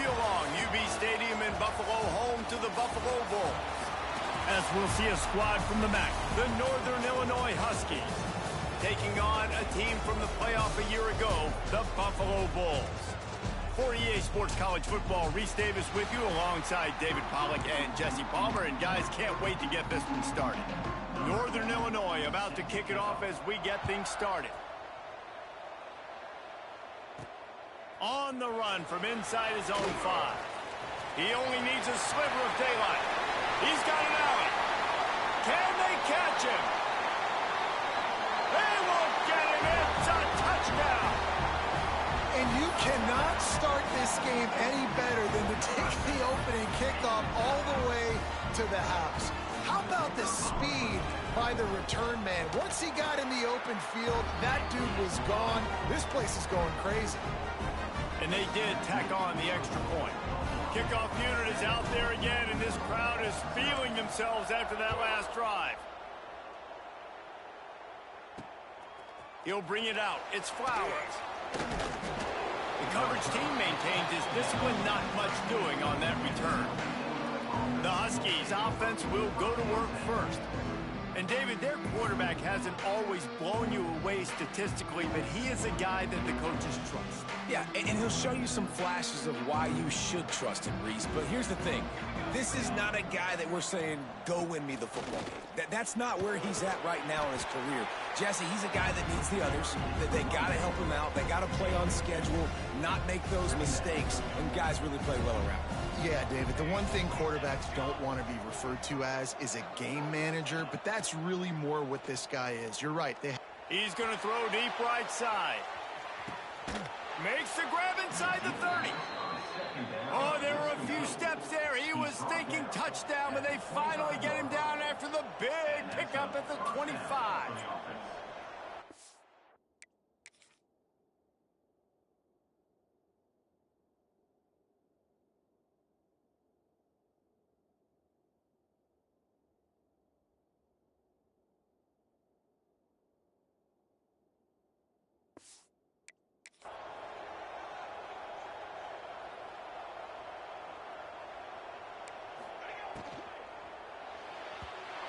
you along. UB Stadium in Buffalo, home to the Buffalo Bulls. As we'll see a squad from the MAC. The Northern Illinois Huskies taking on a team from the playoff a year ago, the Buffalo Bulls. For EA Sports College Football, Reese Davis with you alongside David Pollack and Jesse Palmer. And guys, can't wait to get this one started. Northern Illinois about to kick it off as we get things started. On the run from inside his own 5. He only needs a sliver of daylight. He's got an alley. Can they catch him? They won't get him. It's a touchdown. And you cannot start this game any better than to take the opening kickoff all the way to the house. How about the speed by the return man? Once he got in the open field, that dude was gone. This place is going crazy. And they did tack on the extra point. Kickoff unit is out there again, and this crowd is feeling themselves after that last drive. He'll bring it out. It's Flowers. The coverage team maintains his discipline, not much doing on that return. The Huskies offense will go to work first. And David, their quarterback hasn't always blown you away statistically, but he is a guy that the coaches trust. Yeah, and he'll show you some flashes of why you should trust him, Reese. But here's the thing. This is not a guy that we're saying, go win me the football game. That's not where he's at right now in his career. Jesse, he's a guy that needs the others. That they got to help him out. They got to play on schedule, not make those mistakes, and guys really play well around him. Yeah, David, the one thing quarterbacks don't want to be referred to as is a game manager, but that's really more what this guy is. You're right. He's going to throw deep right side. Makes the grab inside the 30. Oh, there were a few steps there. He was thinking touchdown, but they finally get him down after the big pickup at the 25.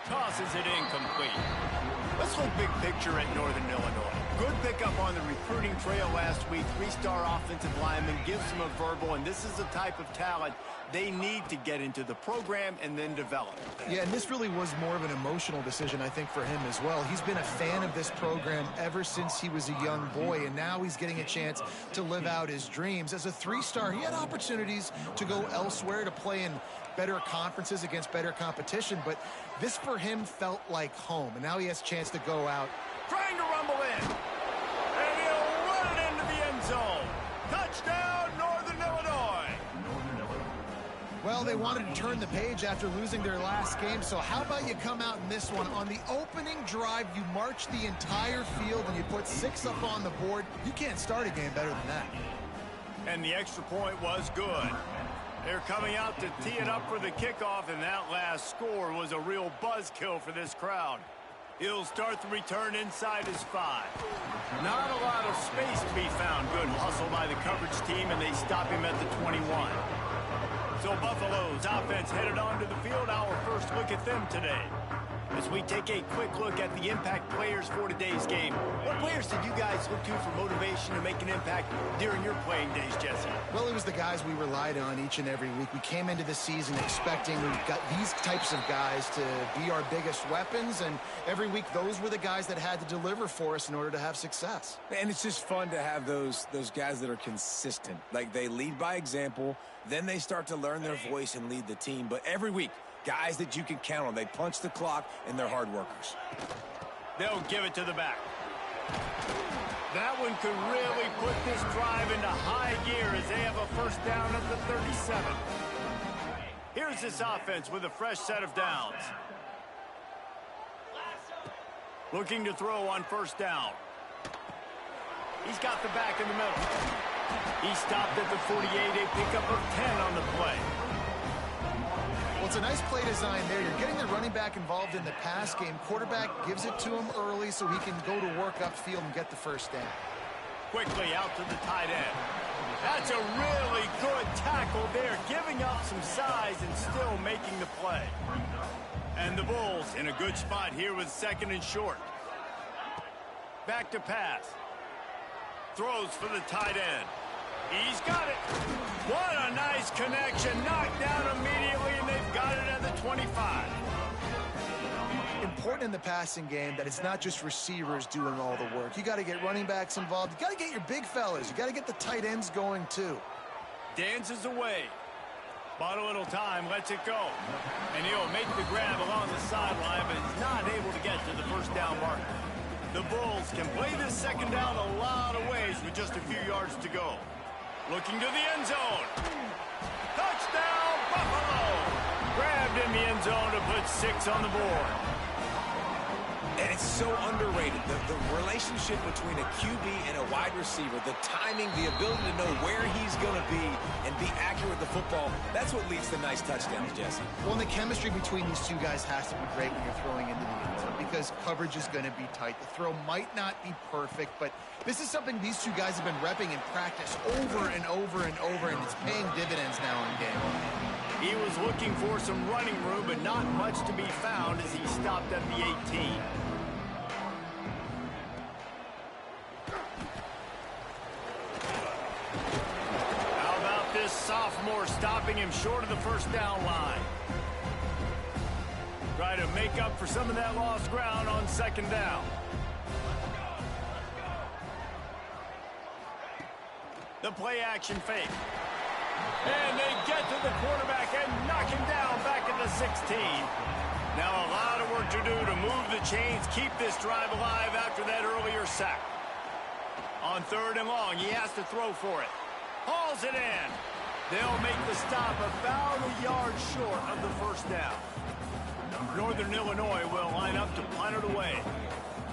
Tosses it incomplete. Let's look big picture at Northern Illinois. Good pickup on the recruiting trail last week. 3-star offensive lineman gives them a verbal, and this is the type of talent they need to get into the program and then develop. Yeah, and this really was more of an emotional decision, I think, for him as well. He's been a fan of this program ever since he was a young boy, and now he's getting a chance to live out his dreams. As a 3-star, he had opportunities to go elsewhere, to play in better conferences against better competition, but this for him felt like home, and now he has a chance to go out. Trying to rumble in, and he'll run it into the end zone. Touchdown, Northern Illinois. Well, they wanted to turn the page after losing their last game, so how about you come out in this one? On the opening drive, you march the entire field and you put 6 up on the board. You can't start a game better than that. And the extra point was good. They're coming out to tee it up for the kickoff, and that last score was a real buzzkill for this crowd. He'll start the return inside his 5. Not a lot of space to be found. Good hustle by the coverage team, and they stop him at the 21. So Buffalo's offense headed onto the field. Our first look at them today. As we take a quick look at the impact players for today's game, what players did you guys look to for motivation to make an impact during your playing days, Jesse? Well, it was the guys we relied on each and every week. We came into the season expecting we've got these types of guys to be our biggest weapons, and every week those were the guys that had to deliver for us in order to have success. And it's just fun to have those guys that are consistent. Like, they lead by example, then they start to learn their voice and lead the team. But every week, guys that you can count on. They punch the clock, and they're hard workers. They'll give it to the back. That one could really put this drive into high gear as they have a first down at the 37. Here's this offense with a fresh set of downs. Looking to throw on first down. He's got the back in the middle. He stopped at the 48, a pickup of 10 on the play. Well, it's a nice play design there. You're getting the running back involved in the pass game. Quarterback gives it to him early so he can go to work upfield and get the first down. Quickly out to the tight end. That's a really good tackle there, giving up some size and still making the play. And the Bulls in a good spot here with 2nd and short. Back to pass. Throws for the tight end. He's got it. What a nice connection. Knocked down immediately, and they've got it at the 25. Important in the passing game that it's not just receivers doing all the work. You got to get running backs involved. You got to get your big fellas. You got to get the tight ends going too. Dances away. Bought a little time, lets it go. And he'll make the grab along the sideline, but is not able to get to the first down marker. The Bulls can play this 2nd down a lot of ways with just a few yards to go. Looking to the end zone. Touchdown, Buffalo! Grabbed in the end zone to put 6 on the board. And it's so underrated. The relationship between a QB and a wide receiver, the timing, the ability to know where he's going to be and be accurate with the football, that's what leads to nice touchdowns, Jesse. Well, and the chemistry between these two guys has to be great when you're throwing into the end zone because coverage is going to be tight. The throw might not be perfect, but this is something these two guys have been repping in practice over and over and over, and it's paying dividends now in game. He was looking for some running room, but not much to be found as he stopped at the 18. Sophomore stopping him short of the first down line. Try to make up for some of that lost ground on 2nd down. The play action fake. And they get to the quarterback and knock him down back at the 16. Now a lot of work to do to move the chains, keep this drive alive after that earlier sack. On 3rd and long, he has to throw for it. Hauls it in. They'll make the stop about a yard short of the first down. Northern Illinois will line up to punt it away.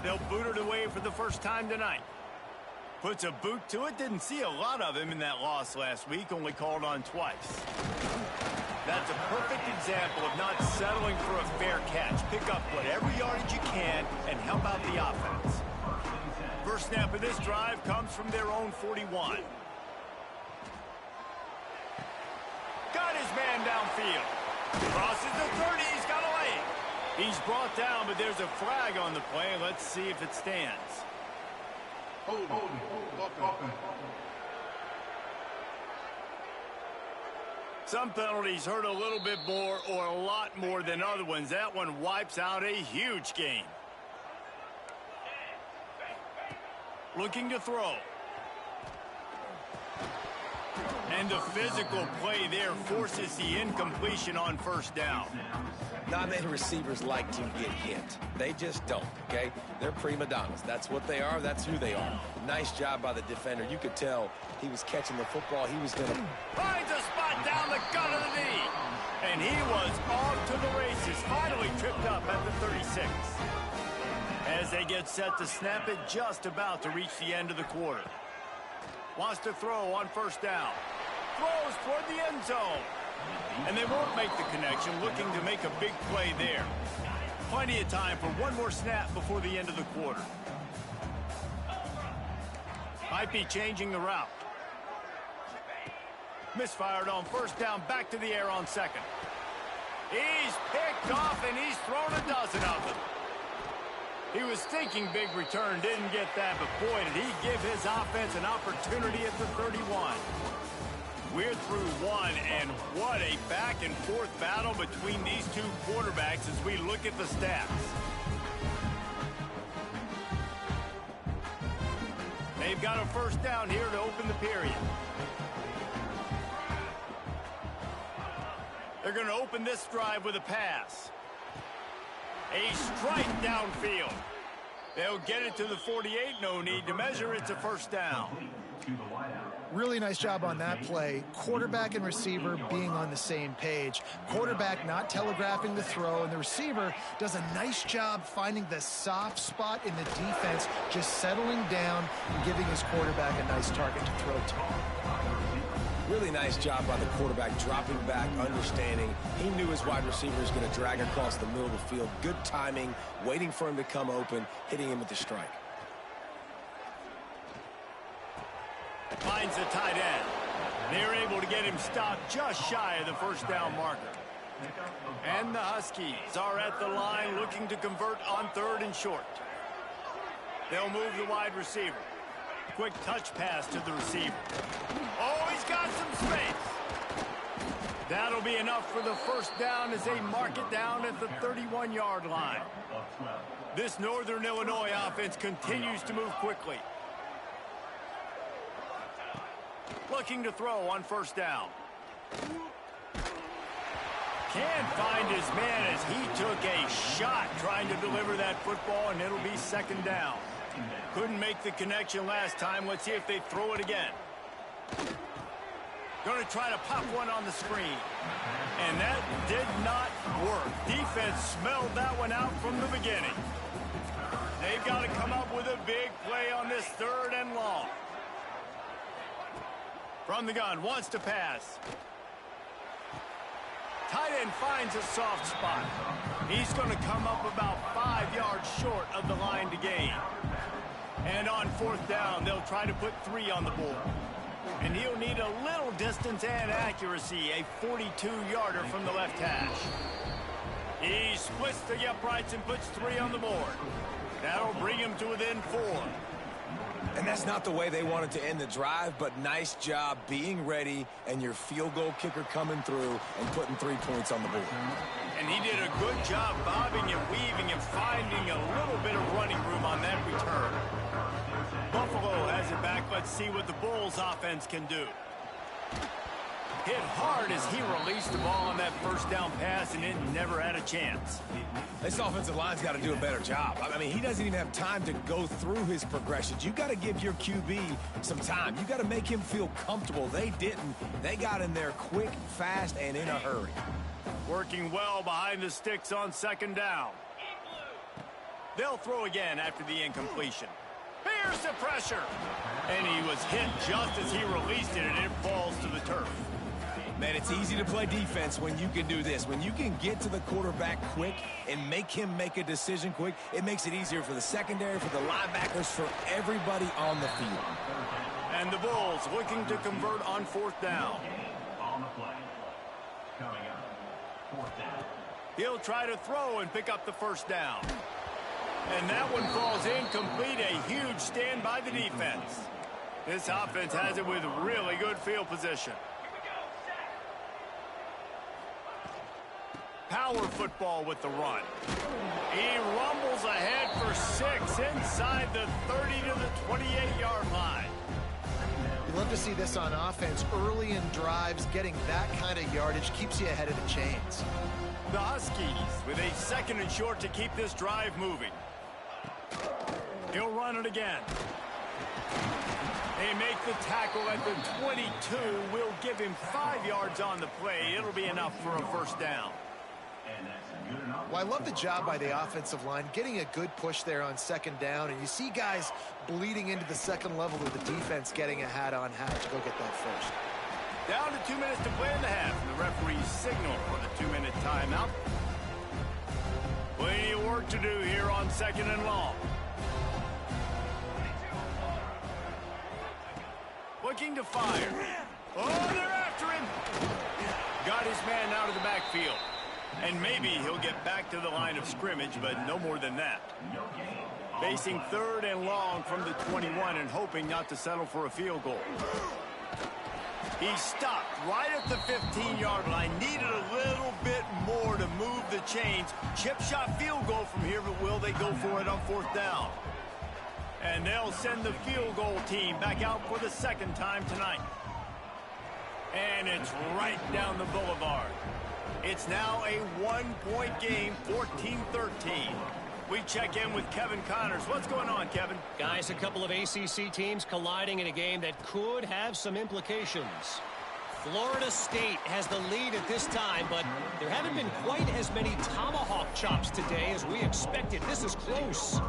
They'll boot it away for the first time tonight. Puts a boot to it. Didn't see a lot of him in that loss last week. Only called on twice. That's a perfect example of not settling for a fair catch. Pick up whatever yardage you can and help out the offense. First snap of this drive comes from their own 41. Got his man downfield. Crosses the 30. He's got a leg. He's brought down, but there's a flag on the play. Let's see if it stands. Some penalties hurt a little bit more or a lot more than other ones. That one wipes out a huge game. Looking to throw. And the physical play there forces the incompletion on first down. Not many receivers like to get hit. They just don't, okay? They're prima donnas. That's what they are. That's who they are. Nice job by the defender. You could tell he was catching the football. He was going to... Finds a spot down the gut of the knee. And he was off to the races. Finally tripped up at the 36. As they get set to snap it, just about to reach the end of the quarter. Wants to throw on first down. Throws toward the end zone. And they won't make the connection, looking to make a big play there. Plenty of time for one more snap before the end of the quarter. Might be changing the route. Misfired on first down, back to the air on 2nd. He's picked off and he's thrown a dozen of them. He was thinking big return, didn't get that, but boy, did he give his offense an opportunity at the 31. We're through one, and what a back-and-forth battle between these two quarterbacks as we look at the stats. They've got a first down here to open the period. They're going to open this drive with a pass. A strike downfield. They'll get it to the 48. No need to measure. It's a first down. Really nice job on that play. Quarterback and receiver being on the same page. Quarterback not telegraphing the throw, and the receiver does a nice job finding the soft spot in the defense, just settling down and giving his quarterback a nice target to throw to. Really nice job by the quarterback, dropping back, understanding. He knew his wide receiver was going to drag across the middle of the field. Good timing, waiting for him to come open, hitting him with the strike. Finds the tight end. They're able to get him stopped just shy of the first down marker. And the Huskies are at the line looking to convert on 3rd and short. They'll move the wide receiver. Quick touch pass to the receiver. Oh, he's got some space. That'll be enough for the first down as they mark it down at the 31-yard line. This Northern Illinois offense continues to move quickly. Looking to throw on first down. Can't find his man as he took a shot trying to deliver that football, and it'll be 2nd down. Couldn't make the connection last time. Let's see if they throw it again. Going to try to pop one on the screen. And that did not work. Defense smelled that one out from the beginning. They've got to come up with a big play on this 3rd and long. From the gun, wants to pass. Tight end finds a soft spot. He's going to come up about 5 yards short of the line to gain. And on 4th down, they'll try to put 3 on the board. And he'll need a little distance and accuracy, a 42-yarder from the left hash. He splits the uprights and puts 3 on the board. That'll bring him to within 4. And that's not the way they wanted to end the drive, but nice job being ready and your field goal kicker coming through and putting 3 points on the board. And he did a good job bobbing and weaving and finding a little bit of running room on that return. Buffalo has it back. Let's see what the Bulls offense can do. Hit hard as he released the ball on that first down pass, and it never had a chance. This offensive line's got to do a better job. I mean, he doesn't even have time to go through his progressions. You got to give your QB some time. You got to make him feel comfortable. They didn't. They got in there quick, fast, and in a hurry. Working well behind the sticks on 2nd down. They'll throw again after the incompletion. Here's the pressure. And he was hit just as he released it, and it falls to the turf. Man, it's easy to play defense when you can do this. When you can get to the quarterback quick and make him make a decision quick, it makes it easier for the secondary, for the linebackers, for everybody on the field. And the Bulls looking to convert on 4th down. On the play. Coming up, 4th down. He'll try to throw and pick up the first down. And that one falls incomplete. A huge stand by the defense. This offense has it with really good field position. Power football with the run. He rumbles ahead for 6 inside the 30 to the 28-yard line. You love to see this on offense. Early in drives, getting that kind of yardage keeps you ahead of the chains. The Huskies with a 2nd and short to keep this drive moving. He'll run it again. They make the tackle at the 22. Will give him 5 yards on the play. It'll be enough for a first down. Well, I love the job by the offensive line, getting a good push there on 2nd down, and you see guys bleeding into the 2nd level of the defense getting a hat-on-hat to go get that first. Down to 2 minutes to play in the half, and the referee's signal for the 2-minute timeout. Plenty of work to do here on 2nd and long. Looking to fire. Oh, they're after him. Got his man out of the backfield. And maybe he'll get back to the line of scrimmage, but no more than that. Facing 3rd and long from the 21 and hoping not to settle for a field goal. He stopped right at the 15-yard line. Needed a little bit more to move the chains. Chip shot field goal from here, but will they go for it on 4th down? And they'll send the field goal team back out for the 2nd time tonight. And it's right down the boulevard. It's now a 1-point game, 14-13. We check in with Kevin Connors. What's going on, Kevin? Guys, a couple of ACC teams colliding in a game that could have some implications. Florida State has the lead at this time, but there haven't been quite as many tomahawk chops today as we expected. This is close.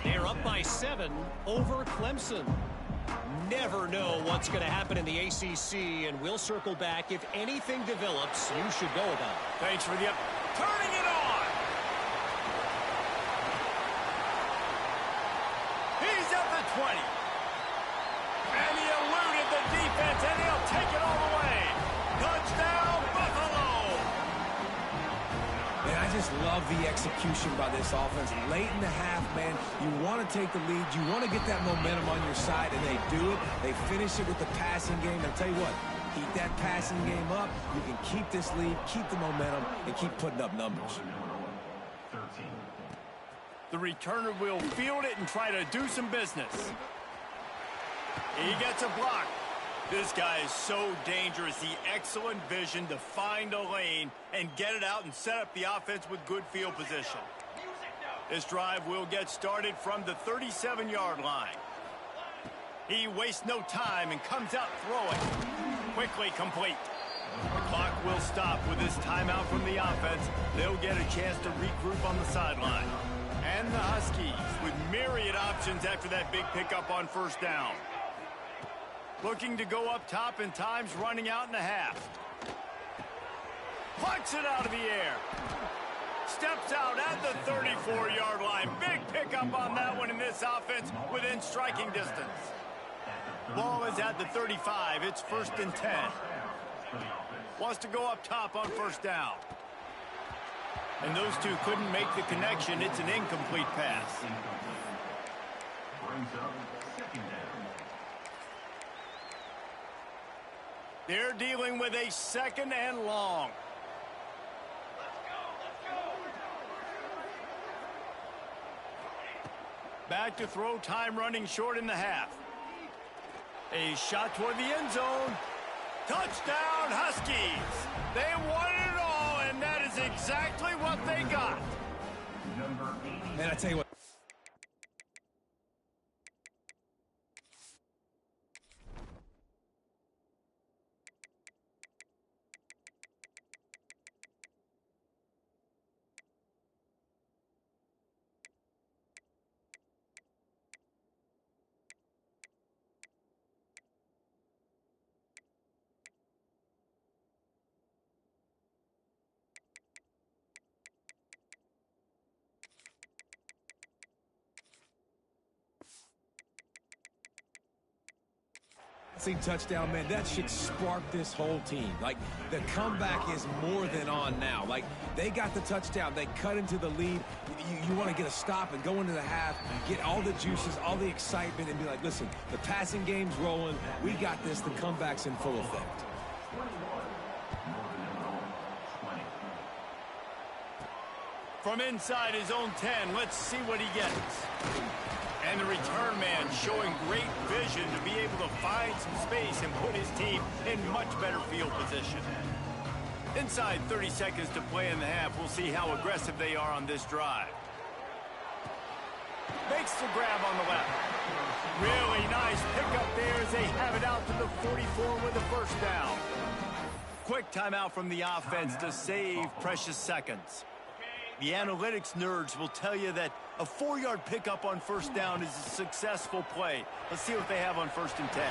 They're up by 7 over Clemson. Never know what's going to happen in the ACC, and we'll circle back. If anything develops, you should know about it. Thanks for the turning it on. He's at the 20. And he eluded the defense, and he'll take it just love the execution by this offense. Late in the half, man, you want to take the lead. You want to get that momentum on your side, and they do it. They finish it with the passing game. I'll tell you what, keep that passing game up. You can keep this lead, keep the momentum, and keep putting up numbers. The returner will field it and try to do some business. He gets a block. This guy is so dangerous. The excellent vision to find a lane and get it out and set up the offense with good field position. This drive will get started from the 37-yard line. He wastes no time and comes out throwing. Quickly complete. The clock will stop with this timeout from the offense. They'll get a chance to regroup on the sideline. And the Huskies with myriad options after that big pickup on first down. Looking to go up top, and time's running out in the half. Plucks it out of the air. Steps out at the 34-yard line. Big pickup on that one in this offense within striking distance. Ball is at the 35. It's 1st and 10. Wants to go up top on first down. And those two couldn't make the connection. It's an incomplete pass. Brings up second down. They're dealing with a 2nd and long. Back to throw, time running short in the half. A shot toward the end zone. Touchdown, Huskies. They won it all, and that is exactly what they got. Number 80. Man, I tell you what. Touchdown, man, that should spark this whole team. Like, the comeback is more than on now. Like, they got the touchdown. They cut into the lead. You want to get a stop and go into the half, get all the juices, all the excitement, and be like, listen, the passing game's rolling. We got this. The comeback's in full effect. From inside his own 10, let's see what he gets. And the return man showing great vision to be able to find some space and put his team in much better field position. Inside 30 seconds to play in the half, we'll see how aggressive they are on this drive. Makes the grab on the left. Really nice pickup there as they have it out to the 44 with the first down. Quick timeout from the offense to save precious seconds. The analytics nerds will tell you that a 4-yard pickup on first down is a successful play. Let's see what they have on 1st and 10.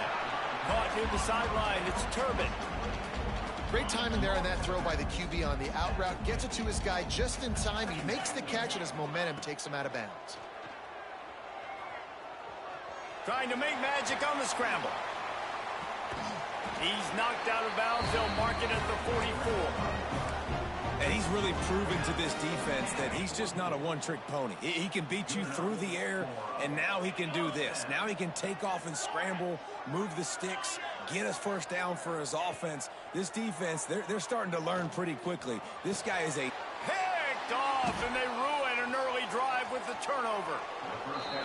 Caught near the sideline. It's Turbin. Great timing there on that throw by the QB on the out route. Gets it to his guy just in time. He makes the catch, and his momentum takes him out of bounds. Trying to make magic on the scramble. He's knocked out of bounds. They'll mark it at the 44. And he's really proven to this defense that he's just not a one-trick pony. He can beat you through the air, and now he can do this. Now he can take off and scramble, move the sticks, get us first down for his offense. This defense, they're starting to learn pretty quickly. This guy is a... Picked off, and they ruin an early drive with the turnover.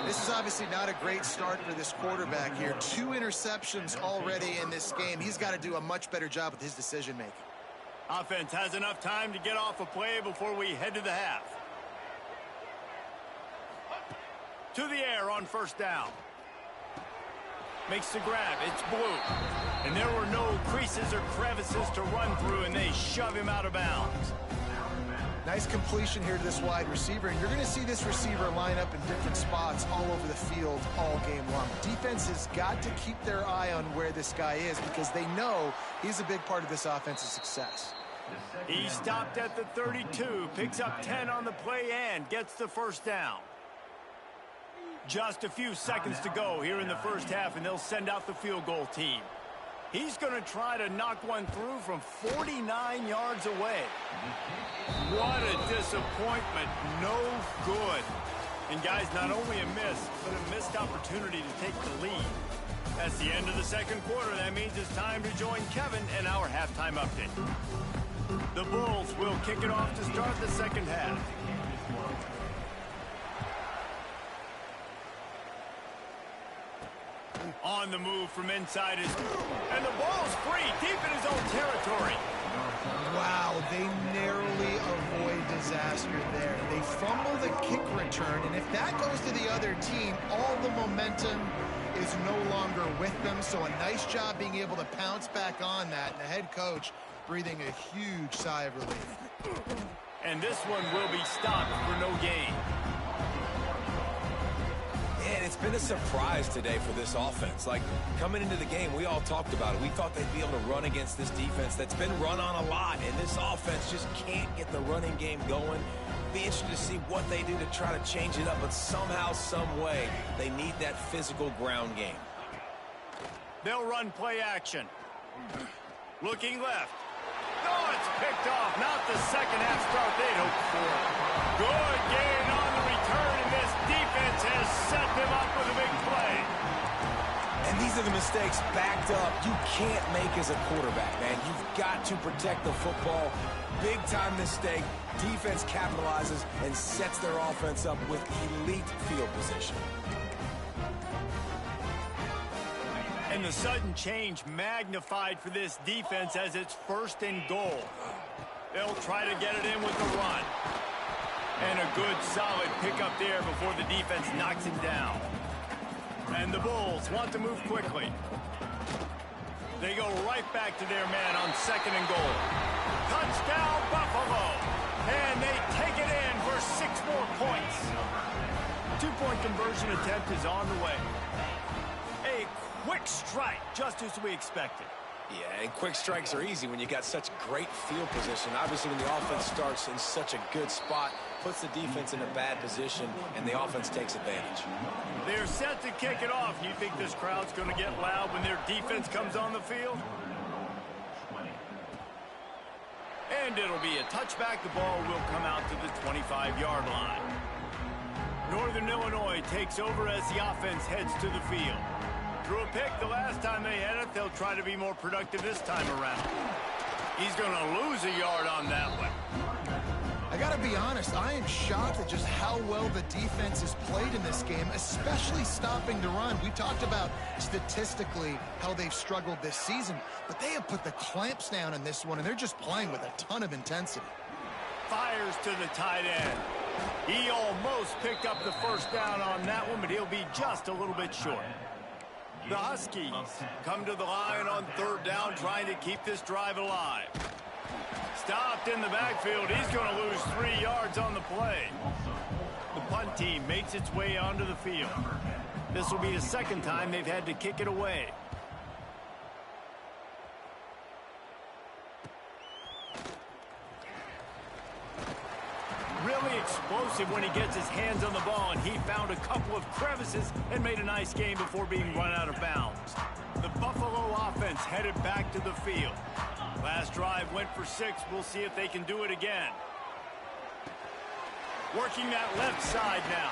This is obviously not a great start for this quarterback here. 2 interceptions already in this game. He's got to do a much better job with his decision-making. Offense has enough time to get off a play before we head to the half. To the air on first down. Makes the grab. It's Blue. And there were no creases or crevices to run through, and they shove him out of bounds. Nice completion here to this wide receiver, and you're going to see this receiver line up in different spots all over the field all game long. Defense has got to keep their eye on where this guy is because they know he's a big part of this offense's success. He stopped at the 32, picks up 10 on the play and gets the first down. Just a few seconds to go here in the first half, and they'll send out the field goal team. He's going to try to knock one through from 49 yards away. What a disappointment. No good. And guys, not only a miss, but a missed opportunity to take the lead. That's the end of the second quarter. That means it's time to join Kevin in our halftime update. The Bulls will kick it off to start the second half. On the move from inside his... And the ball's free, deep in his own territory. Wow, they narrowly avoid disaster there. They fumble the kick return, and if that goes to the other team, all the momentum is no longer with them. So a nice job being able to pounce back on that, and the head coach breathing a huge sigh of relief. And this one will be stopped for no gain. And it's been a surprise today for this offense. Like, coming into the game, we all talked about it. We thought they'd be able to run against this defense that's been run on a lot, and this offense just can't get the running game going. Be interested to see what they do to try to change it up, but somehow, some way, they need that physical ground game. They'll run play action. Looking left. No, it's picked off. Not the second half start they'd hoped for. Good gain on the return, and this defense has set them up with a big play. And these are the mistakes backed up you can't make as a quarterback, man. You've got to protect the football. Big-time mistake. Defense capitalizes and sets their offense up with elite field position. And the sudden change magnified for this defense as it's 1st and goal. They'll try to get it in with the run. And a good, solid pickup there before the defense knocks him down. And the Bulls want to move quickly. They go right back to their man on 2nd and goal. Touchdown, Buffalo! And they take it in for 6 more points. 2-point conversion attempt is on the way. A quick strike, just as we expected. Yeah, and quick strikes are easy when you got such great field position. Obviously, when the offense starts in such a good spot, puts the defense in a bad position, and the offense takes advantage. They're set to kick it off. You think this crowd's going to get loud when their defense comes on the field? And it'll be a touchback. The ball will come out to the 25-yard line. Northern Illinois takes over as the offense heads to the field. Threw a pick the last time they had it. They'll try to be more productive this time around. He's going to lose a yard on that one. I got to be honest, I am shocked at just how well the defense has played in this game, especially stopping the run. We talked about statistically how they've struggled this season, but they have put the clamps down in this one, and they're just playing with a ton of intensity. Fires to the tight end. He almost picked up the first down on that one, but he'll be just a little bit short. The Huskies come to the line on 3rd down, trying to keep this drive alive. Stopped in the backfield. He's going to lose 3 yards on the play. The punt team makes its way onto the field. This will be the 2nd time they've had to kick it away. Really explosive when he gets his hands on the ball, and he found a couple of crevices and made a nice game before being run out of bounds. The Buffalo offense headed back to the field. Last drive went for 6. We'll see if they can do it again. Working that left side now.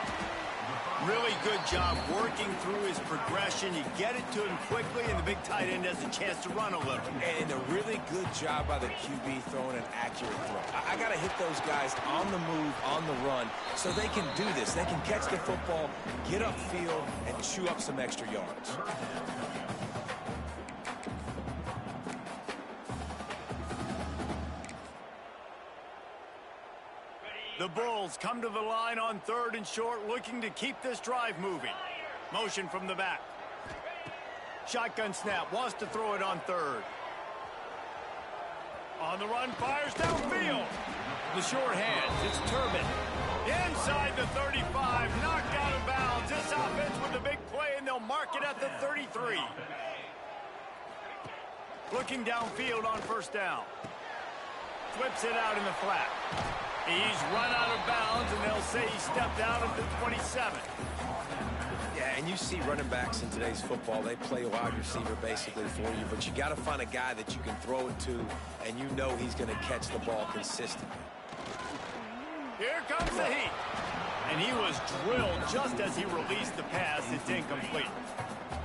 Really good job working through his progression. You get it to him quickly, and the big tight end has a chance to run a little. And a really good job by the QB throwing an accurate throw. I got to hit those guys on the move, on the run, so they can do this. They can catch the football, get upfield, and chew up some extra yards. The Bulls come to the line on 3rd and short, looking to keep this drive moving. Motion from the back. Shotgun snap, wants to throw it on 3rd. On the run, fires downfield. The short hands, it's Turbin. Inside the 35, knocked out of bounds. This offense with a big play, and they'll mark it at the 33. Looking downfield on 1st down. Flips it out in the flat. He's run out of bounds, and they'll say he stepped out of the 27. Yeah, and you see running backs in today's football, they play wide receiver basically for you, but you got to find a guy that you can throw it to, and you know he's going to catch the ball consistently. Here comes the heat. And he was drilled just as he released the pass. It's incomplete.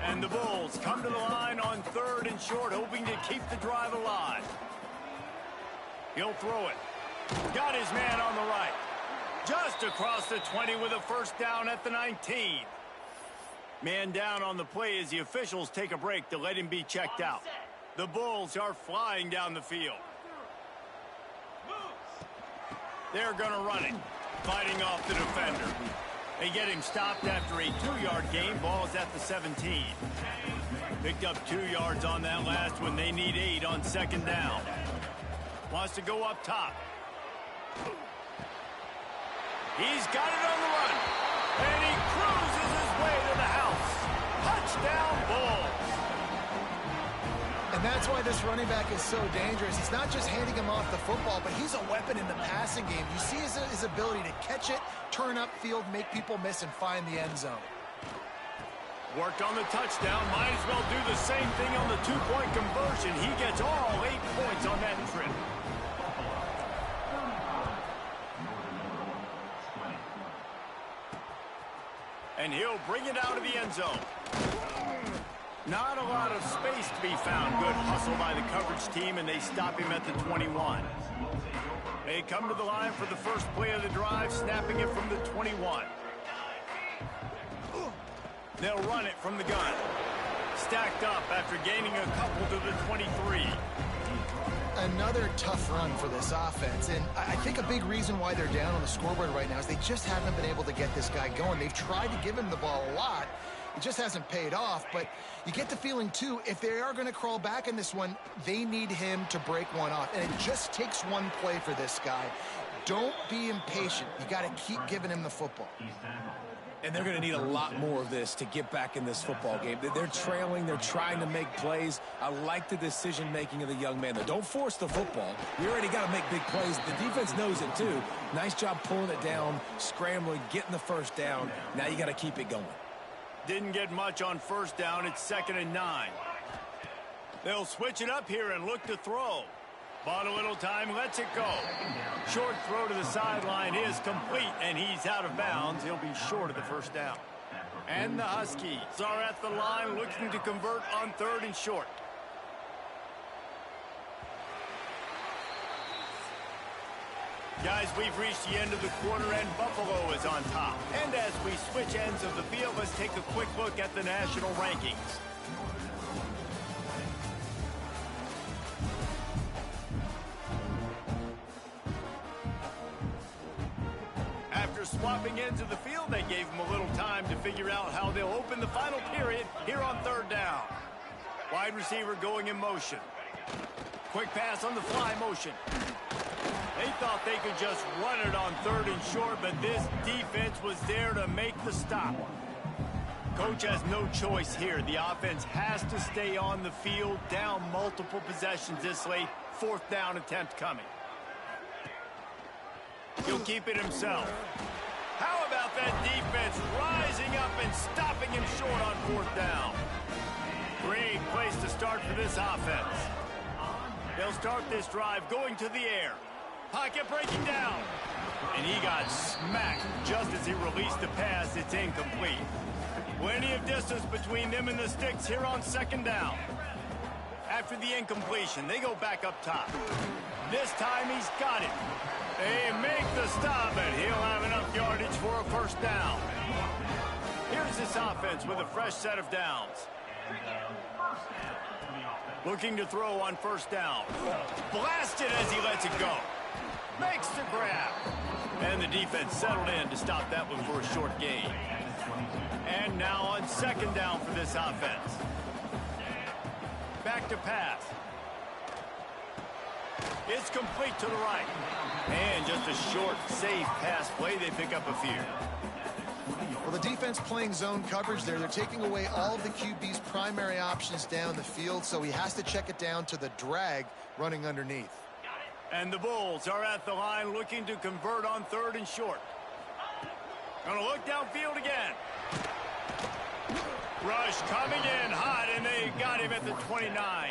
And the Bulls come to the line on 3rd and short, hoping to keep the drive alive. He'll throw it. Got his man on the right. Just across the 20 with a first down at the 19. Man down on the play as the officials take a break to let him be checked out. The Bulls are flying down the field. They're going to run it, fighting off the defender. They get him stopped after a 2-yard gain. Ball's at the 17. Picked up 2 yards on that last one. They need 8 on 2nd down. Wants to go up top. He's got it on the run. And he cruises his way to the house. Touchdown, Bulls. And that's why this running back is so dangerous. It's not just handing him off the football, but he's a weapon in the passing game. You see his ability to catch it, turn upfield, make people miss, and find the end zone. Worked on the touchdown. Might as well do the same thing on the 2-point conversion. He gets all 8 points on that trip. And he'll bring it out of the end zone. Not a lot of space to be found. Good hustle by the coverage team, and they stop him at the 21. They come to the line for the first play of the drive, snapping it from the 21. They'll run it from the gun. Stacked up after gaining a couple to the 23. Another tough run for this offense, and I think a big reason why they're down on the scoreboard right now is they just haven't been able to get this guy going. They've tried to give him the ball a lot. It just hasn't paid off, but you get the feeling, too, if they are going to crawl back in this one, they need him to break one off, and it just takes one play for this guy. Don't be impatient. You got to keep giving him the football. And they're going to need a lot more of this to get back in this football game. They're trailing. They're trying to make plays. I like the decision-making of the young man, though. Don't force the football. You already got to make big plays. The defense knows it, too. Nice job pulling it down, scrambling, getting the first down. Now you got to keep it going. Didn't get much on first down. It's 2nd and 9. They'll switch it up here and look to throw. Bought a little time, lets it go. Short throw to the sideline is complete, and he's out of bounds. He'll be short of the first down. And the Huskies are at the line looking to convert on 3rd and short. Guys, we've reached the end of the quarter, and Buffalo is on top. And as we switch ends of the field, let's take a quick look at the national rankings. After swapping ends of the field, they gave them a little time to figure out how they'll open the final period here on 3rd down. Wide receiver going in motion. Quick pass on the fly motion. They thought they could just run it on 3rd and short, but this defense was there to make the stop. Coach has no choice here. The offense has to stay on the field, down multiple possessions this late. 4th down attempt coming. He'll keep it himself. How about that defense rising up and stopping him short on 4th down? Great place to start for this offense. They'll start this drive going to the air. Pocket breaking down. And he got smacked just as he released the pass. It's incomplete. Plenty of distance between them and the sticks here on 2nd down. After the incompletion, they go back up top. This time he's got it. They make the stop, and he'll have enough yardage for a first down. Here's this offense with a fresh set of downs. Looking to throw on 1st down. Blasted as he lets it go. Makes the grab. And the defense settled in to stop that one for a short gain. And now on 2nd down for this offense. Back to pass. It's complete to the right. And just a short, safe pass play. They pick up a few. Well, the defense playing zone coverage there. They're taking away all of the QB's primary options down the field, so he has to check it down to the drag running underneath. And the Bulls are at the line looking to convert on 3rd and short. Gonna look downfield again. Rush coming in hot, and they got him at the 29.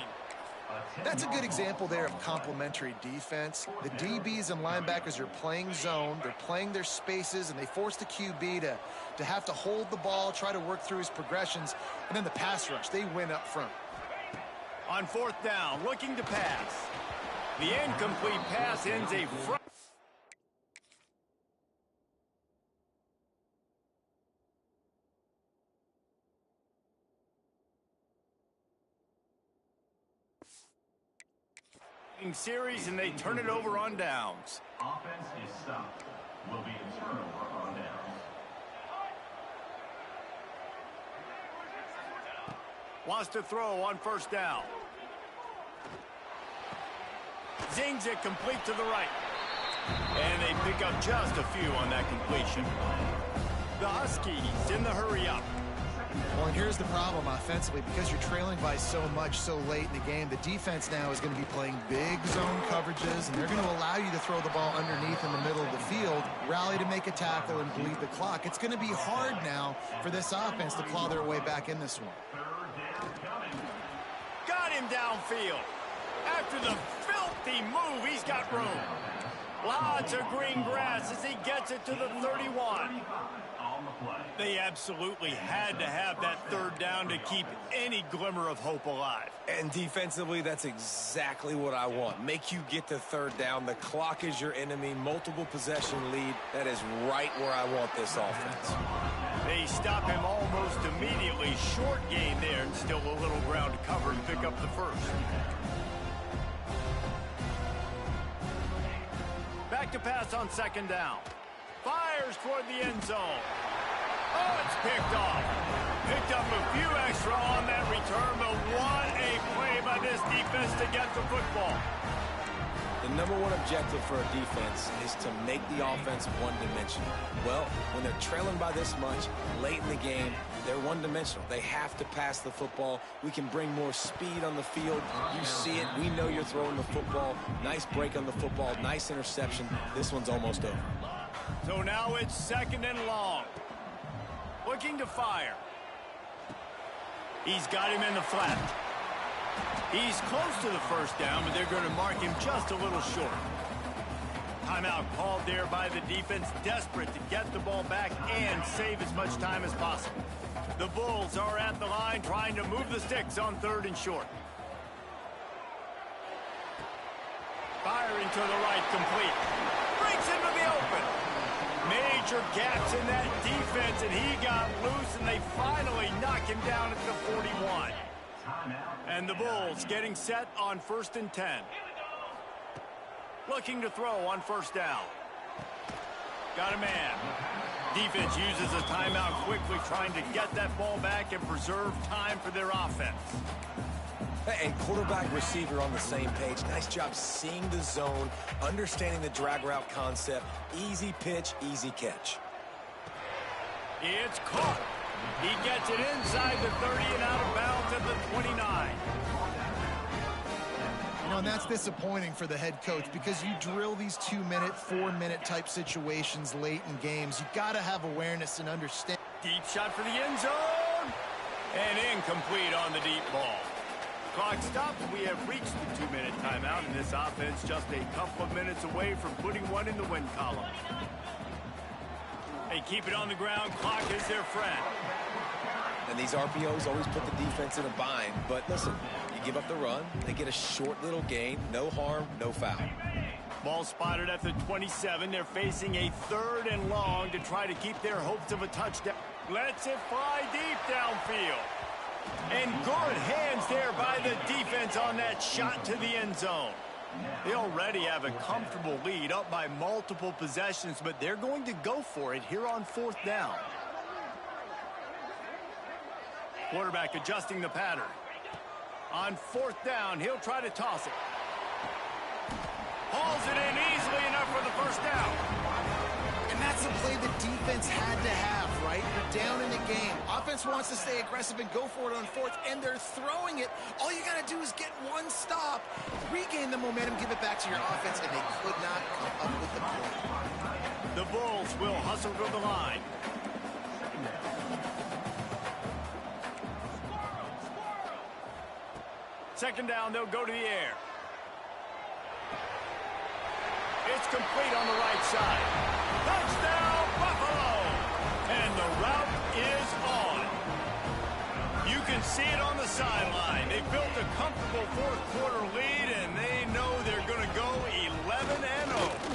That's a good example there of complementary defense. The DBs and linebackers are playing zone, they're playing their spaces, and they force the QB to have to hold the ball, try to work through his progressions, and then the pass rush, they win up front. On 4th down, looking to pass. The incomplete pass ends a front. Series, and they turn it over on downs. Offense is stopped. Will be a turnover on downs. Wants to throw on 1st down. Zings it complete to the right. And they pick up just a few on that completion. The Huskies in the hurry up. Well, and here's the problem offensively. Because you're trailing by so much so late in the game, the defense now is going to be playing big zone coverages, and they're going to allow you to throw the ball underneath in the middle of the field, rally to make a tackle, and bleed the clock. It's going to be hard now for this offense to claw their way back in this one. Got him downfield. After the filthy move, he's got room. Lots of green grass as he gets it to the 31. They absolutely had to have that 3rd down to keep any glimmer of hope alive. And defensively, that's exactly what I want. Make you get to 3rd down. The clock is your enemy. Multiple possession lead. That is right where I want this offense. They stop him almost immediately. Short gain there, and still a little ground to cover to pick up the 1st. Back to pass on 2nd down. Fires toward the end zone. Oh, it's picked off. Picked up a few extra on that return, but what a play by this defense to get the football. The #1 objective for a defense is to make the offense one-dimensional. Well, when they're trailing by this much, late in the game, they're one-dimensional. They have to pass the football. We can bring more speed on the field. You see it. We know you're throwing the football. Nice break on the football. Nice interception. This one's almost over. So now it's 2nd and long. Looking to fire. He's got him in the flat. He's close to the 1st down, but they're going to mark him just a little short. Timeout called there by the defense, desperate to get the ball back and save as much time as possible. The Bulls are at the line trying to move the sticks on 3rd and short. Firing to the right, complete. Breaks into the open. Major gaps in that defense, and he got loose, and they finally knock him down at the 41. And the Bulls getting set on 1st and 10. Looking to throw on 1st down. Got a man. Defense uses a timeout quickly, trying to get that ball back and preserve time for their offense. And quarterback receiver on the same page. Nice job seeing the zone, understanding the drag route concept. Easy pitch, easy catch. It's caught. He gets it inside the 30 and out of bounds at the 29. You know, and that's disappointing for the head coach because you drill these 2-minute, 4-minute type situations late in games. You got to have awareness and understand. Deep shot for the end zone. And incomplete on the deep ball. Clock stops. We have reached the 2-minute timeout, and this offense just a couple of minutes away from putting one in the win column. They keep it on the ground. Clock is their friend. And these RPOs always put the defense in a bind. But listen, you give up the run, they get a short little gain. No harm, no foul. Ball spotted at the 27. They're facing a 3rd and long to try to keep their hopes of a touchdown. Lets it fly deep downfield. And good hands there by the defense on that shot to the end zone. They already have a comfortable lead, up by multiple possessions, but they're going to go for it here on 4th down. Quarterback adjusting the pattern. On 4th down, he'll try to toss it. Hauls it in easily enough for the 1st down. And that's a play the defense had to have, right? You're down in the game. Offense wants to stay aggressive and go for it on 4th, and they're throwing it. All you got to do is get one stop, regain the momentum, give it back to your offense, and they could not come up with the play. The Bulls will hustle to the line. second down, they'll go to the air. It's complete on the right side. Touchdown, Buffalo! And the route is on. You can see it on the sideline. They built a comfortable fourth-quarter lead, and they know they're going to go 11-0.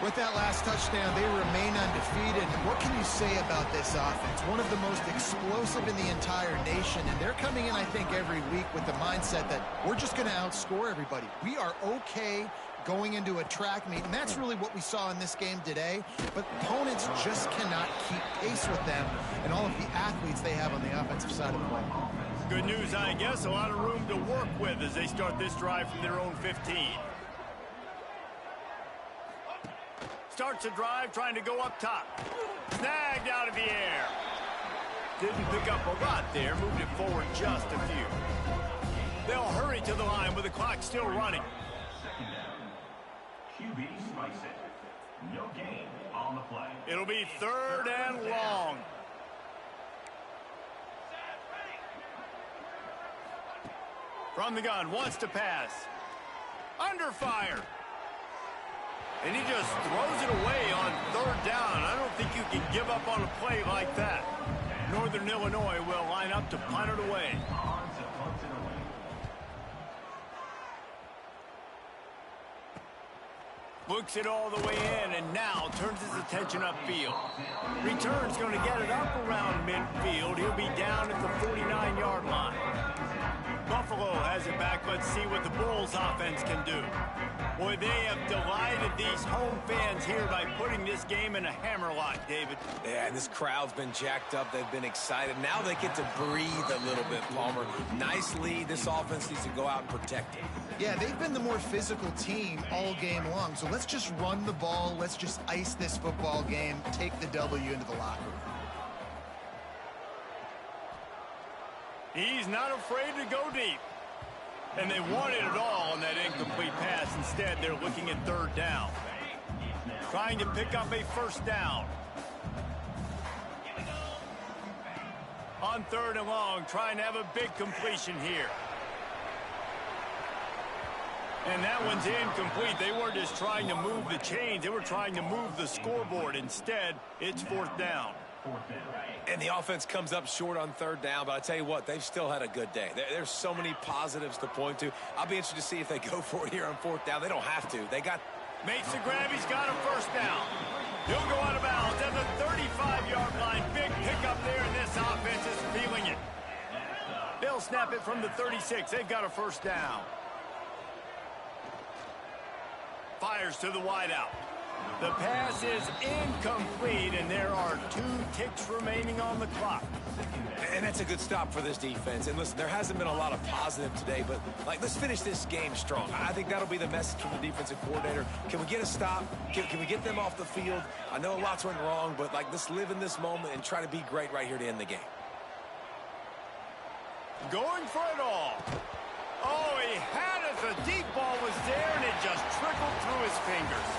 With that last touchdown, they remain undefeated. What can you say about this offense? One of the most explosive in the entire nation, and they're coming in, I think, every week with the mindset that we're just going to outscore everybody. We are okay going into a track meet, and that's really what we saw in this game today. But opponents just cannot keep pace with them and all of the athletes they have on the offensive side of the ball. Good news, I guess. A lot of room to work with as they start this drive from their own 15. Starts a drive trying to go up top. Snagged out of the air. Didn't pick up a lot there. Moved it forward just a few. They'll hurry to the line with the clock still running. QB spikes it. No gain on the play. It'll be third and long. From the gun, wants to pass. Under fire. And he just throws it away on third down. I don't think you can give up on a play like that. Northern Illinois will line up to punt it away. Looks it all the way in, and now turns his attention upfield. Return's going to get it up around midfield. He'll be down at the 49-yard line. Buffalo has it back. Let's see what the Bulls offense can do. Boy, they have delighted these home fans here by putting this game in a hammerlock, David. Yeah, and this crowd's been jacked up. They've been excited. Now they get to breathe a little bit, Palmer. Nice lead. This offense needs to go out and protect it. Yeah, they've been the more physical team all game long. So let's just run the ball. Let's just ice this football game, take the W into the locker room. He's not afraid to go deep. And they wanted it all on that incomplete pass. Instead, they're looking at third down. Trying to pick up a first down. On third and long, trying to have a big completion here. And that one's incomplete. They weren't just trying to move the chains. They were trying to move the scoreboard. Instead, it's fourth down. And the offense comes up short on third down, but I tell you what, they've still had a good day. There's so many positives to point to. I'll be interested to see if they go for it here on fourth down. They don't have to. They got... Makes the grab. He's got a first down. He'll go out of bounds at the 35-yard line. Big pickup there, and this offense is feeling it. They'll snap it from the 36. They've got a first down. Fires to the wideout. The pass is incomplete, and there are 2 ticks remaining on the clock. And that's a good stop for this defense. And listen, there hasn't been a lot of positive today, but let's finish this game strong. I think that'll be the message from the defensive coordinator. Can we get a stop? Can we get them off the field? I know lots went wrong, but let's live in this moment and try to be great right here to end the game. Going for it all. Oh, he had it. The deep ball was there, and it just trickled through his fingers.